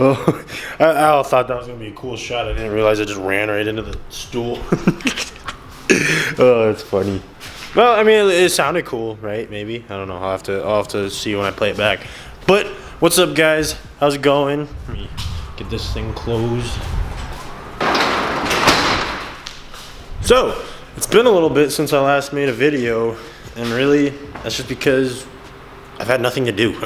Oh, I thought that was gonna be a cool shot. I didn't realize I just ran right into the stool. Oh, that's funny. Well, I mean, it sounded cool, right? Maybe, I don't know. I'll have to see when I play it back. But what's up, guys? How's it going? Let me get this thing closed. So it's been a little bit since I last made a video, and really, that's just because I've had nothing to do.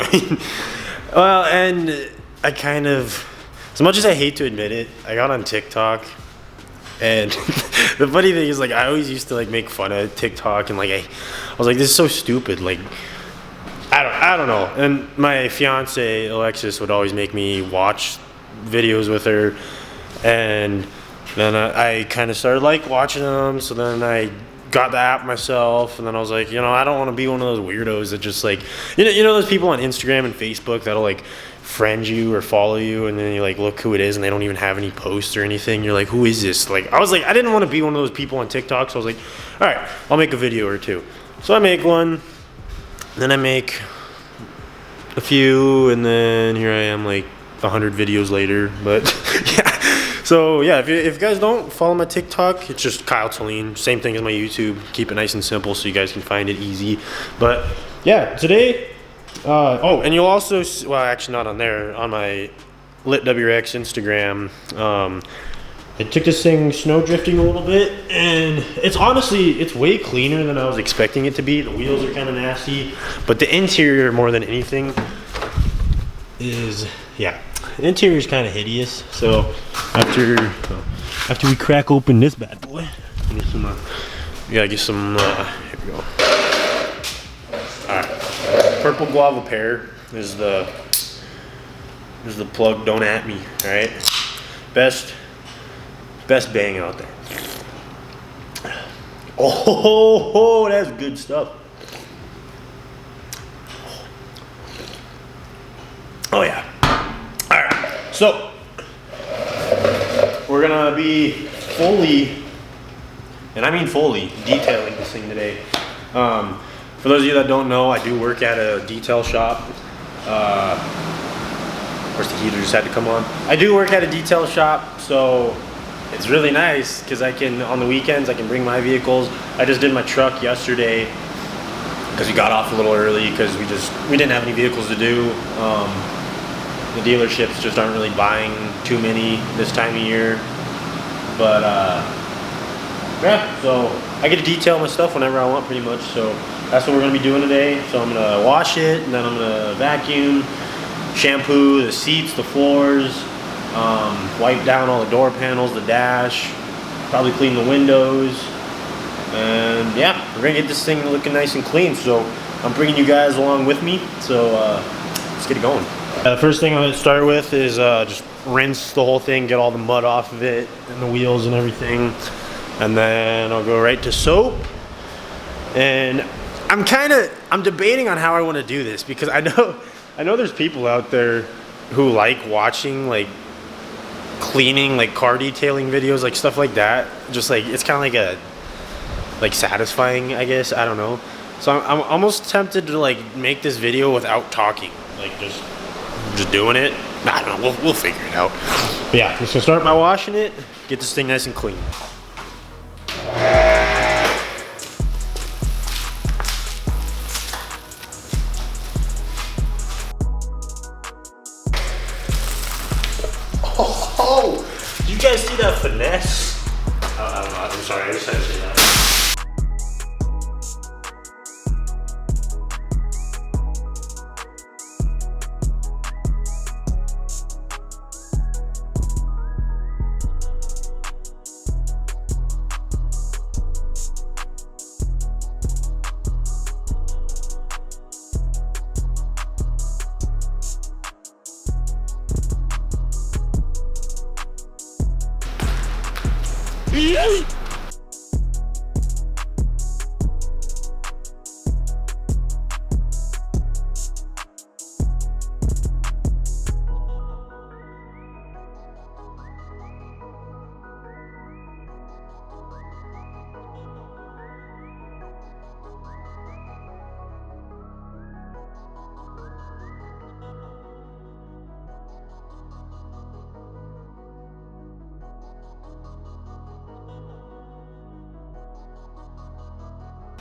Well, and I kind of, as much as I hate to admit it, I got on TikTok, and the funny thing is, like, I always used to like make fun of TikTok, and like I was like, this is so stupid. Like, I don't know. And my fiance Alexis would always make me watch videos with her, and then I kind of started like watching them. So then I got the app myself, and then I was like, I don't want to be one of those weirdos that just like, you know those people on Instagram and Facebook that'll like friend you or follow you, and then you like look who it is, and they don't even have any posts or anything. You're like, who is this? Like, I was like, I didn't want to be one of those people on TikTok, so I was like, all right, I'll make a video or two. So I make one, then I make a few, and then here I am like 100 videos later. But yeah. So yeah, if you guys don't follow my TikTok, it's just Kyle Talene. Same thing as my YouTube. Keep it nice and simple so you guys can find it easy. But yeah, today, oh, and you'll also, well, actually not on there, on my Lit WRX Instagram. I took this thing snow drifting a little bit, and it's honestly, it's way cleaner than I was expecting it to be. The wheels are kind of nasty, but the interior, more than anything, is, yeah, the interior is kind of hideous. So after we crack open this bad boy, get some, here we go. All right, purple guava pear is the plug. Don't at me. All right, best bang out there. Oh, that's good stuff. Oh yeah. All right, so we're gonna be fully, and I mean fully, detailing this thing today. For those of you that don't know, I do work at a detail shop. Of course, the heater just had to come on. I do work at a detail shop, so it's really nice because I can, on the weekends, I can bring my vehicles. I just did my truck yesterday because we got off a little early because we didn't have any vehicles to do. The dealerships just aren't really buying too many this time of year. But yeah, so I get to detail my stuff whenever I want pretty much. So that's what we're gonna be doing today. So I'm gonna wash it, and then I'm gonna vacuum, shampoo the seats, the floors, wipe down all the door panels, the dash, probably clean the windows. And yeah, we're gonna get this thing looking nice and clean. So I'm bringing you guys along with me. So let's get it going. The first thing I'm going to start with is just rinse the whole thing, get all the mud off of it and the wheels and everything. And then I'll go right to soap. And I'm debating on how I want to do this, because I know there's people out there who like watching like cleaning, like car detailing videos, like stuff like that. Just like, it's kind of like satisfying, I guess. I don't know. So I'm almost tempted to like make this video without talking, like just doing it. I don't know, we'll figure it out. But yeah, just gonna start by washing it, get this thing nice and clean. Oh, did you guys see that finesse? I'm sorry, I just had to say that.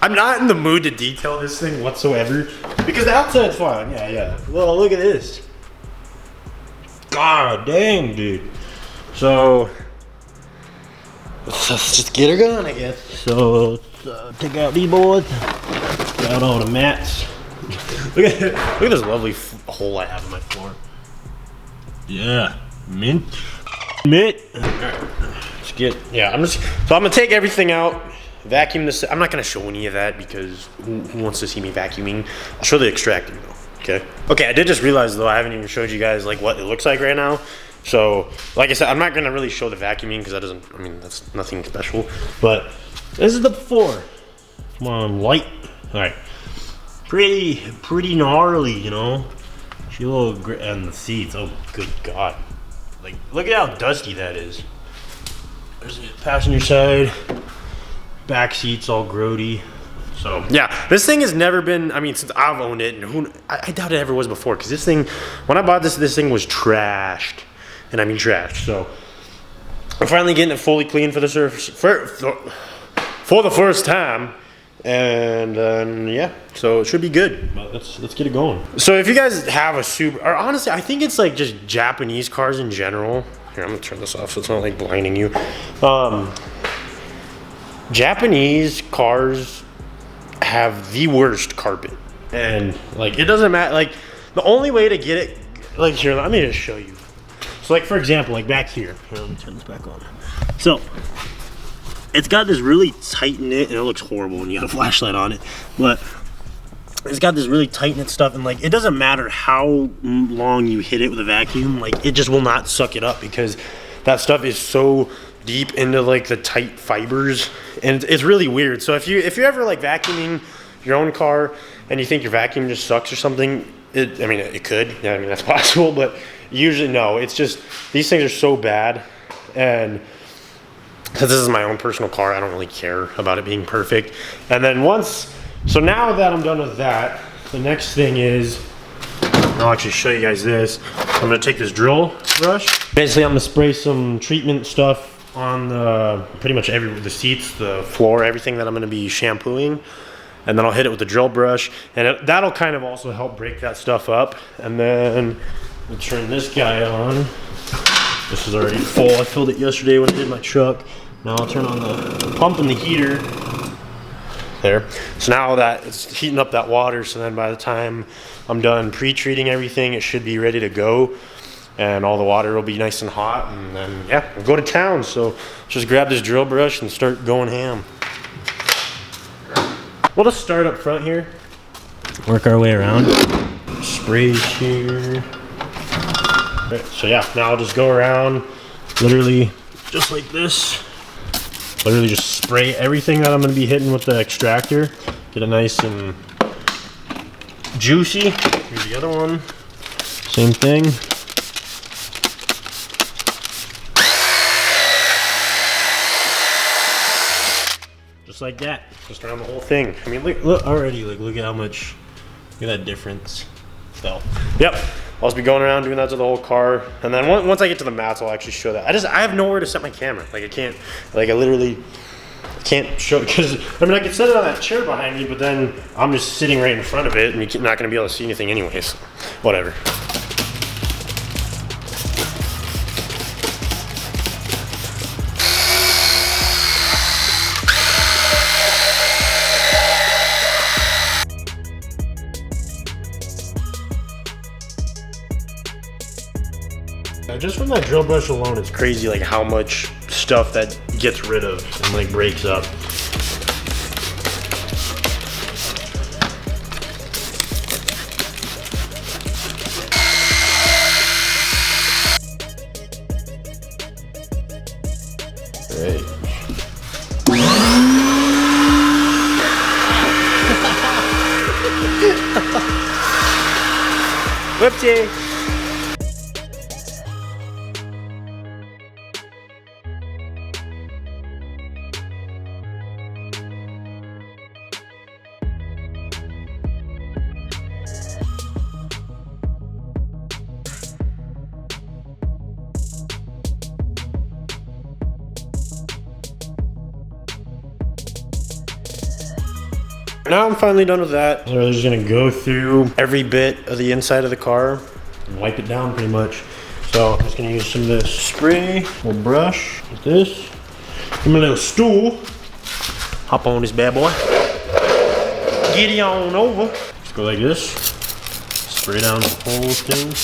I'm not in the mood to detail this thing whatsoever because the outside's fine. Yeah. Well, look at this. God dang, dude. So let's just get her going, I guess. So let's take out these boards. Get out all the mats. look at this lovely hole I have in my floor. Yeah, mint. Alright, let's get. Yeah, I'm gonna take everything out. Vacuum this. I'm not gonna show any of that because who wants to see me vacuuming? I'll show the extracting though. Okay, I did just realize though I haven't even showed you guys like what it looks like right now. So like I said, I'm not gonna really show the vacuuming because that doesn't, I mean, that's nothing special. But this is the before. Come on, light. All right, pretty gnarly, you know. She a little and the seats. Oh good God, like look at how dusty that is. There's the passenger side. Back seats all grody. So yeah, this thing has never been, I mean, since I've owned it, and I doubt it ever was before, because this thing, when I bought this thing was trashed, and I mean trashed. So I'm finally getting it fully clean for the surface for the first time, and yeah, so it should be good. But let's get it going. So if you guys have a Subaru, or honestly, I think it's like just Japanese cars in general. Here, I'm gonna turn this off so it's not like blinding you. Japanese cars have the worst carpet, and like it doesn't matter, like the only way to get it, like here, let me just show you. So like for example, like back here, let me turn this back on. So it's got this really tight knit, and it looks horrible when you have a flashlight on it, but it's got this really tight knit stuff, and like it doesn't matter how long you hit it with a vacuum, like it just will not suck it up because that stuff is so deep into like the tight fibers, and it's really weird. So if you're ever like vacuuming your own car and you think your vacuum just sucks or something, I mean it could, yeah, I mean that's possible, but usually no, it's just these things are so bad. And because this is my own personal car, I don't really care about it being perfect. And then so now that I'm done with that, the next thing is, I'll actually show you guys this. I'm gonna take this drill brush. Basically I'm gonna spray some treatment stuff on pretty much the seats, the floor, everything that I'm going to be shampooing, and then I'll hit it with the drill brush, and that'll kind of also help break that stuff up. And then we'll turn this guy on. This is already full. I filled it yesterday when I did my truck. Now I'll turn on the pump and the heater. There. So now that it's heating up that water, so then by the time I'm done pre-treating everything, it should be ready to go. And all the water will be nice and hot, and then yeah, we'll go to town. So just grab this drill brush and start going ham. We'll just start up front here, work our way around. Sprays here. Right, so yeah, now I'll just go around, literally just like this. Literally just spray everything that I'm going to be hitting with the extractor. Get it nice and juicy. Here's the other one. Same thing. Just like that, just around the whole thing. I mean, look already, like, look at how much, look at that difference. So, yep, I'll just be going around doing that to the whole car. And then once I get to the mats, I'll actually show that. I have nowhere to set my camera. Like, I can't, like, I literally can't show, because, I mean, I could set it on that chair behind me, but then I'm just sitting right in front of it, and you're not going to be able to see anything anyways. Whatever. Just from that drill brush alone, it's crazy like how much stuff that gets rid of and like breaks up. Great. Whoopsie. now I'm finally done with that. I'm really just gonna go through every bit of the inside of the car and wipe it down pretty much. So I'm just gonna use some of this spray, little brush, like this. Give me a little stool. Hop on this bad boy. Get it on over. Just go like this. Spray down the whole thing.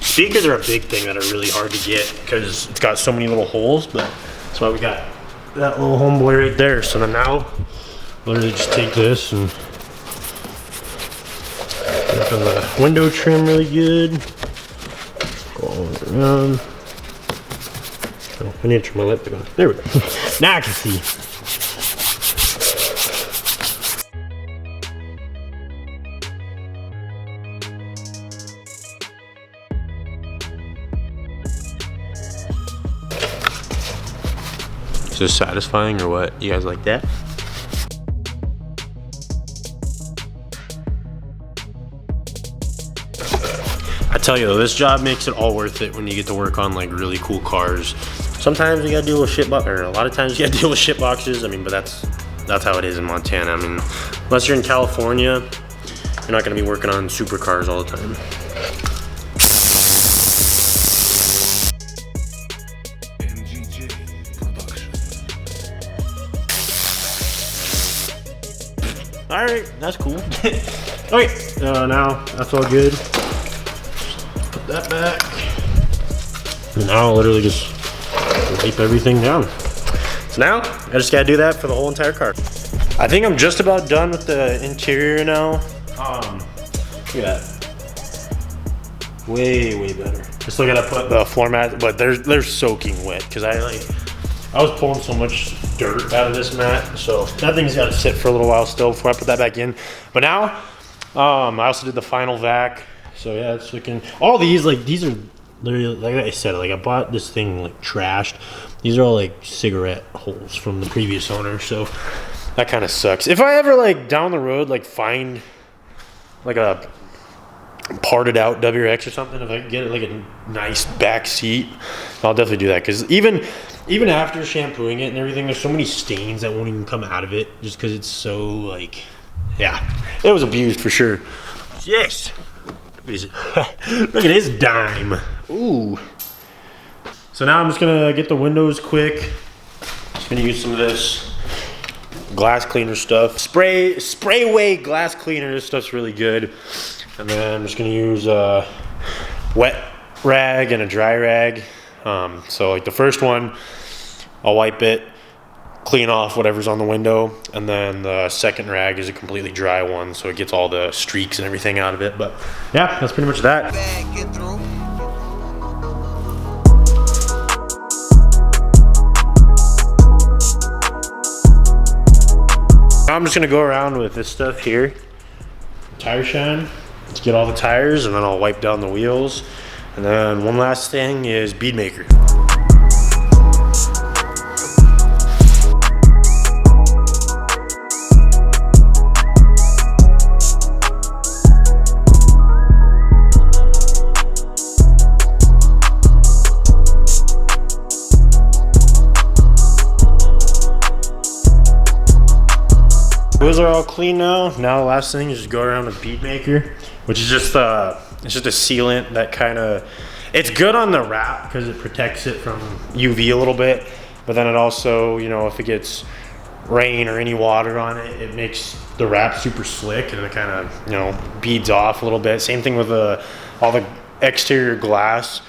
Speakers are a big thing that are really hard to get because it's got so many little holes, but that's why we got that little homeboy right there. So then now, literally just take this and work on the window trim really good. Go all the way around. Oh, I need to trim my lip again. There we go. Now I can see. Is this satisfying or what? You guys like that? I tell you though, this job makes it all worth it when you get to work on like really cool cars. Sometimes you gotta deal with shit boxes, or a lot of times you gotta deal with shit boxes. I mean, but that's how it is in Montana. I mean, unless you're in California, you're not gonna be working on supercars all the time. All right, that's cool. Okay, now that's all good. Put that back. And now I'll literally just wipe everything down. So now I just gotta do that for the whole entire car. I think I'm just about done with the interior now. Look at that. Way better. Just look at I put the floor mat, but they're soaking wet because I was pulling so much dirt out of this mat, so that thing's got to sit for a little while still before I put that back in. But now, I also did the final vac, so yeah, it's looking. All these, like these are literally, like I said, like I bought this thing like trashed. These are all like cigarette holes from the previous owner, so that kind of sucks. If I ever like down the road like find like a parted out WRX or something, if I can get like a nice back seat, I'll definitely do that, because even after shampooing it and everything, there's so many stains that won't even come out of it just because it's so like, yeah, it was abused for sure. Yes. Look at his dime. Ooh. So now I'm just gonna get the windows quick. Just gonna use some of this glass cleaner stuff. Spray away glass cleaner. This stuff's really good. And then I'm just gonna use a wet rag and a dry rag. So like the first one, I'll wipe it, clean off whatever's on the window, and then the second rag is a completely dry one, so it gets all the streaks and everything out of it. But yeah, that's pretty much that. Now I'm just gonna go around with this stuff here, tire shine, to get all the tires, and then I'll wipe down the wheels. And then one last thing is bead maker. Wheels are all clean now. Now the last thing is just go around with bead maker, which is just it's just a sealant that kind of, it's good on the wrap because it protects it from UV a little bit, but then it also, you know, if it gets rain or any water on it, it makes the wrap super slick and it kind of, you know, beads off a little bit. Same thing with all the exterior glass.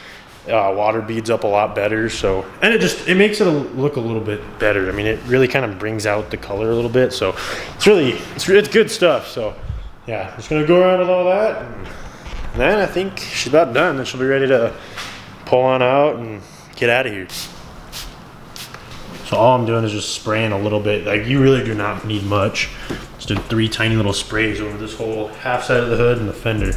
Water beads up a lot better, so, and it makes it look a little bit better. I mean, it really kind of brings out the color a little bit, so it's good stuff. So yeah, just gonna go around with all that, and then I think she's about done. Then she'll be ready to pull on out and get out of here. So all I'm doing is just spraying a little bit. Like, you really do not need much. Just did 3 tiny little sprays over this whole half side of the hood and the fender.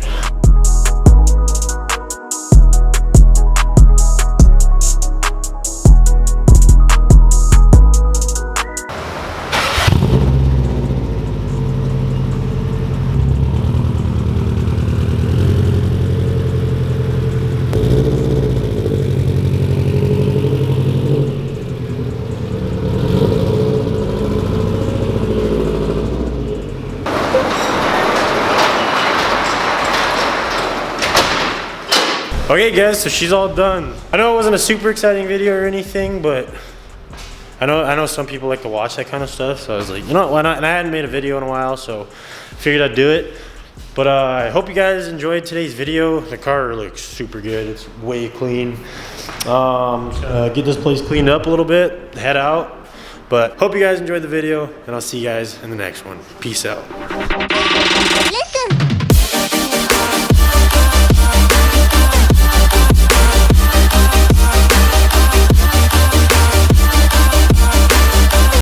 Okay guys, so she's all done. I know it wasn't a super exciting video or anything, but I know some people like to watch that kind of stuff, so I was like, you know what, why not? And I hadn't made a video in a while, so I figured I'd do it. But I hope you guys enjoyed today's video. The car looks super good. It's way clean. Get this place cleaned up a little bit, head out. But hope you guys enjoyed the video, and I'll see you guys in the next one. Peace out. Listen.